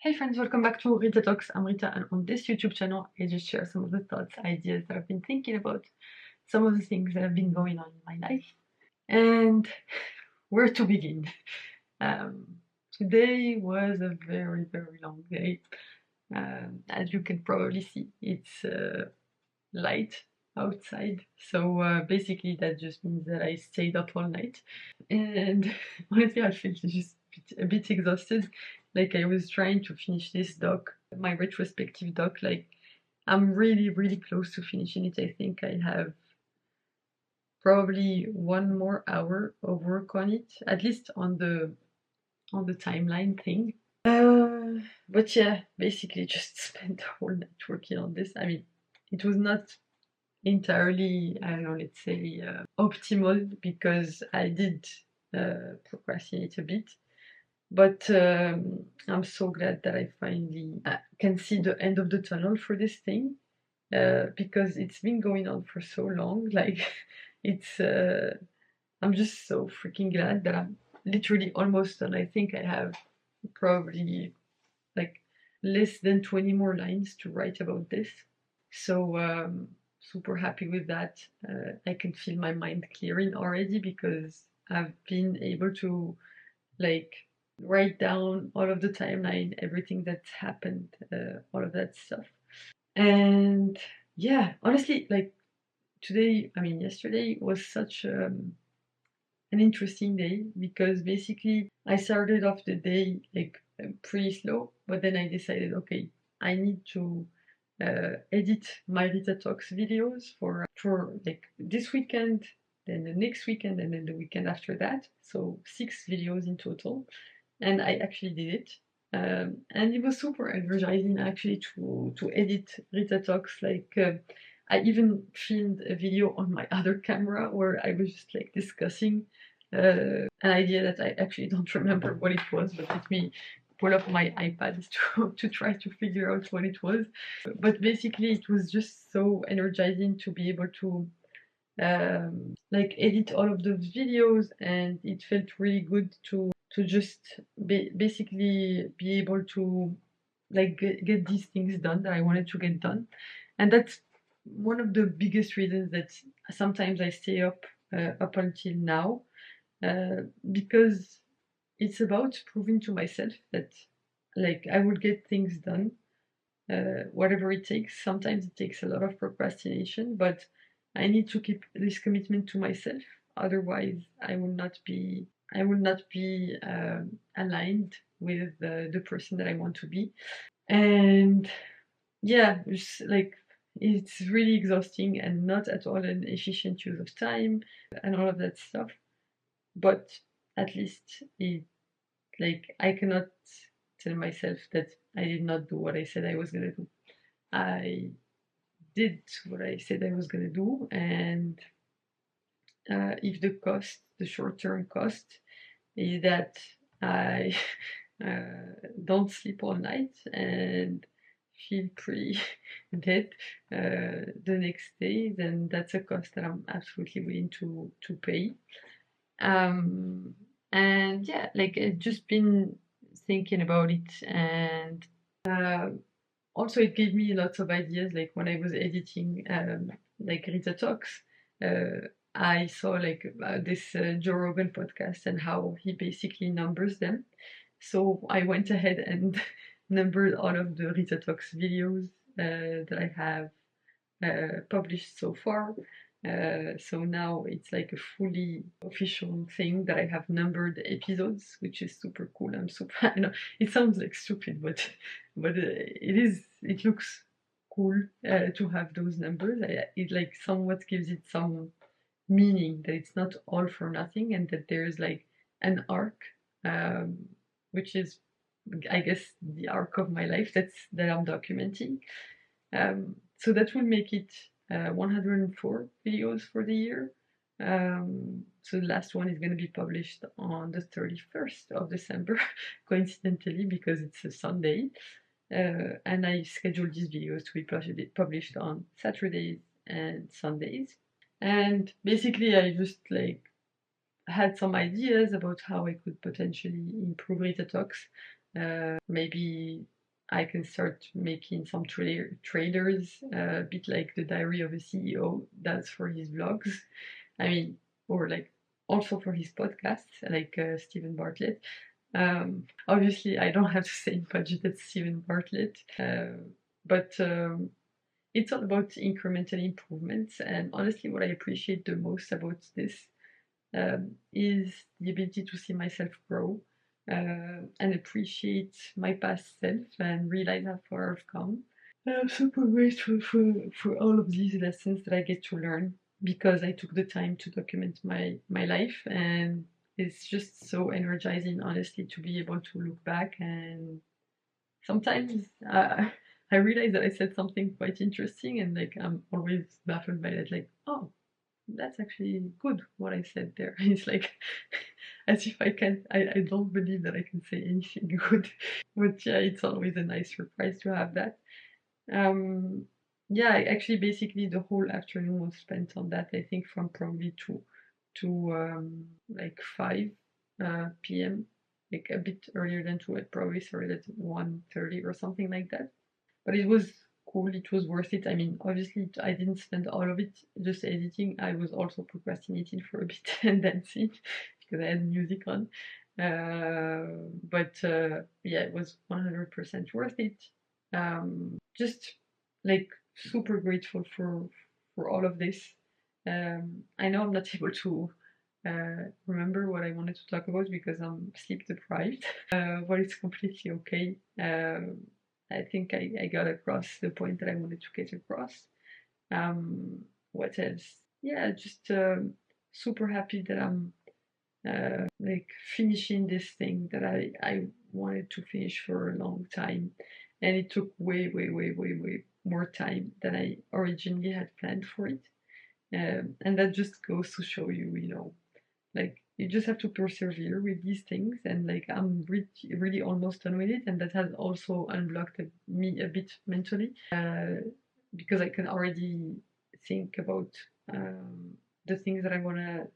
Hey friends, welcome back to Rita Talks. I'm Rita, and on this YouTube channel, I just share some of the thoughts, ideas that I've been thinking about, some of the things that have been going on in my life, and where to begin. Um, Today was a very, very long day. As you can probably see, it's light outside, so basically that just means that I stayed up all night, and honestly, I feel just a bit exhausted. Like I was trying to finish this doc, my retrospective doc. Like I'm really, really close to finishing it. I think I have probably 1 more hour of work on it, at least on the timeline thing. But yeah, basically just spent the whole night working on this. I mean, it was not entirely, I don't know, let's say optimal because I did procrastinate a bit. But I'm so glad that I finally can see the end of the tunnel for this thing because it's been going on for so long. Like, it's, I'm just so freaking glad that I'm literally almost done. I think I have probably like less than 20 more lines to write about this. So, super happy with that. I can feel my mind clearing already because I've been able to like write down all of the timeline, everything that's happened, all of that stuff. And yeah, honestly, like today, I mean, yesterday was such an interesting day because basically I started off the day like pretty slow, but then I decided, okay, I need to edit my Rita Talks videos for like this weekend, then the next weekend, and then the weekend after that. So 6 videos in total, and I actually did it. And it was super energizing actually to edit Rita Talks. Like I even filmed a video on my other camera where I was just like discussing an idea that I actually don't remember what it was, but let me pull up my iPad to try to figure out what it was. But basically, it was just so energizing to be able to like edit all of those videos, and it felt really good to just basically be able to like get these things done that I wanted to get done. And that's one of the biggest reasons that sometimes I stay up until now, because it's about proving to myself that like I will get things done, whatever it takes. Sometimes it takes a lot of procrastination, but I need to keep this commitment to myself. Otherwise, I will not be aligned with the person that I want to be. And yeah, like it's really exhausting and not at all an efficient use of time and all of that stuff. But at least it like I cannot tell myself that I did not do what I said I was gonna do. I did what I said I was gonna do, and if the short-term cost, is that I don't sleep all night and feel pretty dead the next day, then that's a cost that I'm absolutely willing to pay. Um, and yeah, like I've just been thinking about it, and uh, also it gave me lots of ideas. Like when I was editing, like Rita Talks, I saw like this Joe Rogan podcast and how he basically numbers them. So I went ahead and numbered all of the Rita Talks videos that I have published so far. So now it's like a fully official thing that I have numbered episodes, which is super cool. I'm super. I know it sounds like stupid, but it is. It looks cool to have those numbers. It like somewhat gives it some meaning that it's not all for nothing, and that there's like an arc, um, which is, I guess, the arc of my life that I'm documenting. So that will make it 104 videos for the year. So the last one is going to be published on the 31st of December, coincidentally, because it's a Sunday. And I scheduled these videos to be published on Saturdays and Sundays. And basically, I just like had some ideas about how I could potentially improve Rita Talks. Maybe I can start making some trailers, a bit like the Diary of a CEO does for his vlogs. I mean, or like also for his podcasts, like Stephen Bartlett. Obviously, I don't have the same budget as Stephen Bartlett, but it's all about incremental improvements. And honestly, what I appreciate the most about this is the ability to see myself grow and appreciate my past self and realize how far I've come. And I'm super grateful for all of these lessons that I get to learn because I took the time to document my life, and it's just so energizing, honestly, to be able to look back. And sometimes I realize that I said something quite interesting, and like I'm always baffled by that, like, oh, that's actually good what I said there. It's like as if I don't believe that I can say anything good. But yeah, it's always a nice surprise to have that. Um, yeah, actually, basically, the whole afternoon was spent on that. I think from probably two to like 5 p.m., like a bit earlier than 2. I probably started at 1:30 or something like that. But it was cool. It was worth it. I mean, obviously, I didn't spend all of it just editing. I was also procrastinating for a bit and dancing because I had music on. But yeah, it was 100% worth it. Just like super grateful for all of this. I know I'm not able to remember what I wanted to talk about because I'm sleep deprived, but it's completely okay. I think I got across the point that I wanted to get across. What else? Yeah, just super happy that I'm like finishing this thing that I wanted to finish for a long time, and it took way more time than I originally had planned for it. And that just goes to show you, you know, like you just have to persevere with these things, and like I'm really almost done with it, and that has also unblocked me a bit mentally because I can already think about the things that I want to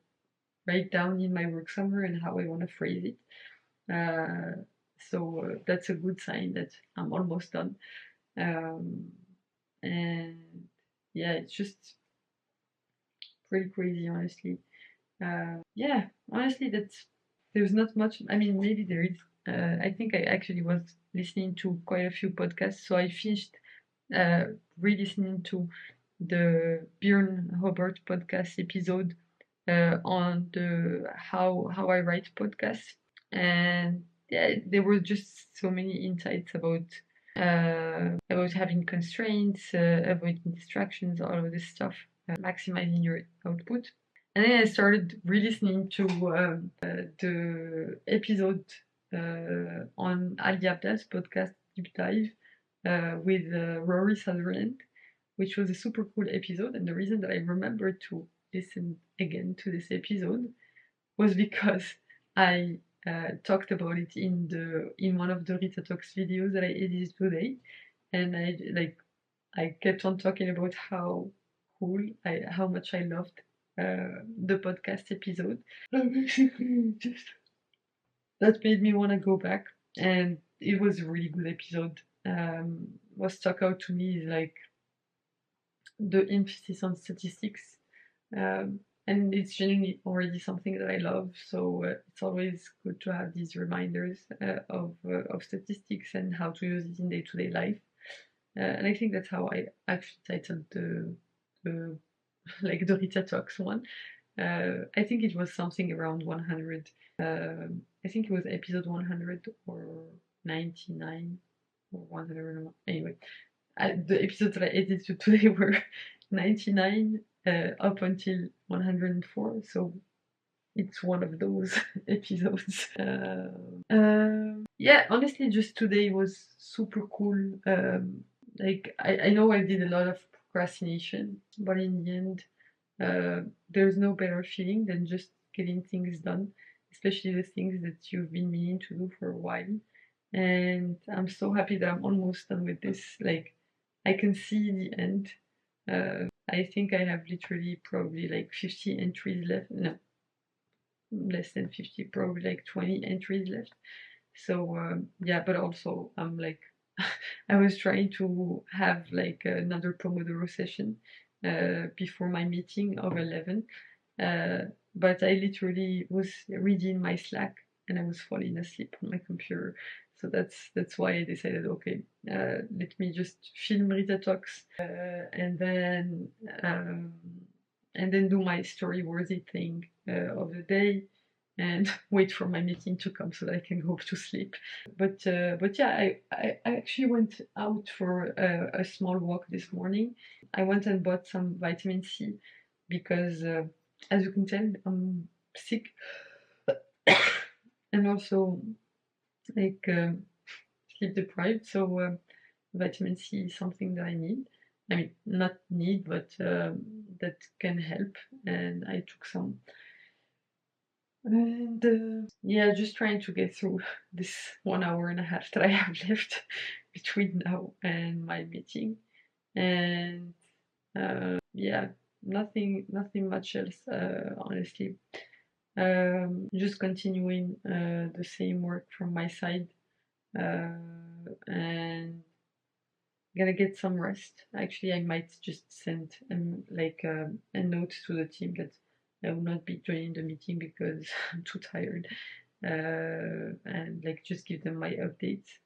write down in my work somewhere and how I want to phrase it. So that's a good sign that I'm almost done. Um, and yeah, it's just pretty crazy, honestly. Yeah, honestly, there's not much. I mean, maybe there is. I think I actually was listening to quite a few podcasts, so I finished uh, re-listening to the Björn Hobart podcast episode on the how I write podcasts, and yeah, there were just so many insights about having constraints, avoiding distractions, all of this stuff, maximizing your output. And then I started re-listening to the episode on Ali Abdal's podcast Deep Dive with Rory Sutherland, which was a super cool episode. And the reason that I remembered to listen again to this episode was because I talked about it in one of the Rita Talks videos that I edited today, and I kept on talking about how cool how much I loved the podcast episode. And basically, just that made me want to go back, and it was a really good episode. What stuck out to me is like the emphasis on statistics, and it's genuinely already something that I love. So it's always good to have these reminders of statistics and how to use it in day-to-day life. And I think that's how I actually titled the like the Rita Talks one. I think it was something around 100. I think it was episode 100 or 99 or 100. Anyway, the episodes that I edited today were 99 up until 104. So it's one of those episodes. Yeah, honestly, just today was super cool. Like I know I did a lot of procrastination, but in the end, there's no better feeling than just getting things done, especially the things that you've been meaning to do for a while. And I'm so happy that I'm almost done with this. Like I can see the end. I think I have literally probably like 50 entries left. No, less than 50, probably like 20 entries left. So yeah, but also I'm like I was trying to have like another Pomodoro session before my meeting of 11, uh, but I literally was reading my Slack and I was falling asleep on my computer. So that's why I decided, okay, let me just film Rita Talks um, and then do my story-worthy thing of the day and wait for my meeting to come so that I can go to sleep. But yeah, I actually went out for a small walk this morning. I went and bought some vitamin C because, as you can tell, I'm sick and also like sleep deprived. So vitamin C is something that I need. I mean, not need, but that can help. And I took some. And yeah, just trying to get through this 1 hour and a half that I have left between now and my meeting. And yeah, nothing much else, honestly. Just continuing the same work from my side, and gonna get some rest. Actually, I might just send like a note to the team that I will not be joining the meeting because I'm too tired, and like just give them my updates.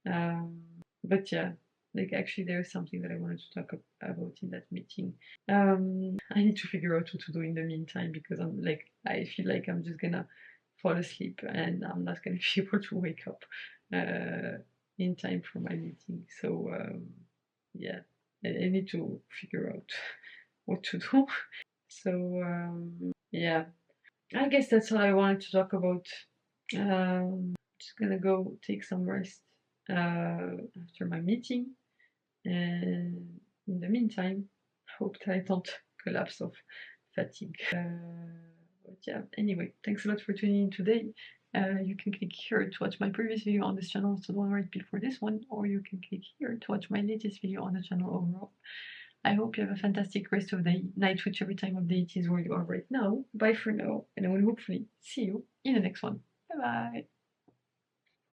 Um, but yeah, like actually, there's something that I wanted to talk about in that meeting. I need to figure out what to do in the meantime because I'm like I feel like I'm just gonna fall asleep and I'm not gonna be able to wake up in time for my meeting. So yeah, I need to figure out what to do. So yeah, I guess that's all I wanted to talk about. Just gonna go take some rest after my meeting, and in the meantime, hope that I don't collapse of fatigue. But yeah, anyway, thanks a lot for tuning in today. You can click here to watch my previous video on this channel, so the one right before this one, or you can click here to watch my latest video on the channel overall. I hope you have a fantastic rest of the night, whichever time of day it is where you are right now. Bye for now, and I will hopefully see you in the next one. Bye bye!